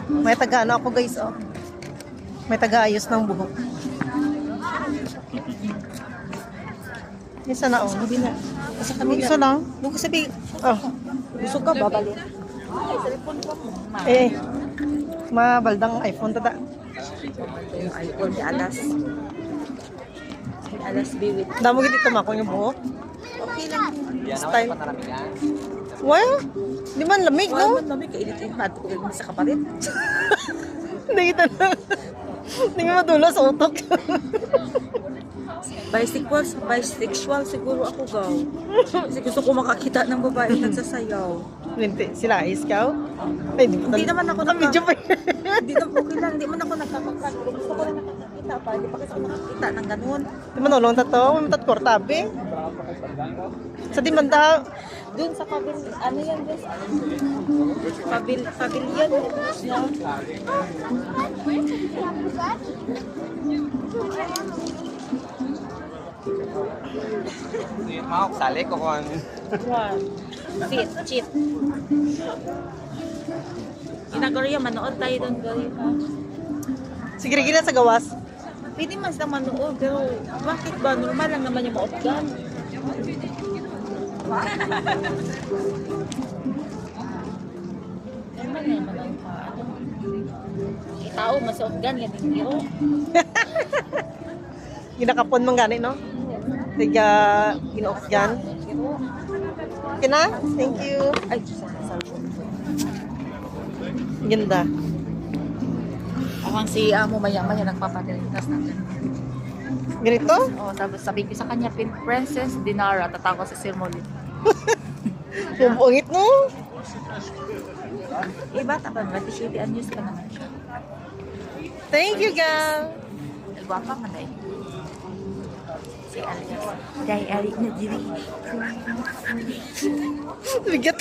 May taga-ano ako guys, oh. May taga-ayos ng buhok. Isa na, oh. Hindi na. Sa kanila. Isa lang. Doon ko sabi, oh. Gusto ka, babalik. Ay, cellphone ko. Eh, mabaldang iPhone tada. Yung iPhone ni Alas. Alas biwit. Damo gid ito mako yung buhok. Okay lang. Style. Well, di man lamig, no? Wala namin kainitin. Mato ko sa kapalit. Hindi kita na. Hindi nga madulas sa utok. Bisexual siguro ako gaw. Kasi gusto ko makakita ng babae nagsasayaw. Hindi, sila is ikaw? Ay, Hindi naman ako Medyo pa. Hindi naman okay lang. Hindi man ako nagkakakal. Gusto ko lang nakakita pa. Hindi pa kasi ako nakakita ng ganun. Di man ulong tato, matat kortabe. Sa di man da, Doon sa ano yan guys? Pavilion. Mau sali ko kon. Cheat. Ginagawin yan, manood tayo doon gawin ha. sige gila sa gawas. Pwede man silang manood, pero bakit ba? Normal lang naman yung maotgan. Normal naman ang ano. Tao, masaotgan, yan yung hero. Ginakapon mong gani, no? Tiga, ginook yan. Okay na? Thank you. Ay, Ganda. ang si Amo maya-maya nagpapatilitas natin. Ganito? Oh, tapos sabi ko sa kanya, Princess Dinara, tatako sa ceremony. Yung buongit, no? Iba, tapos 27 anyos ka naman siya. Thank you, gal. Guwapa man dahil. Si Alias. Dahil Arik na diri. Bigat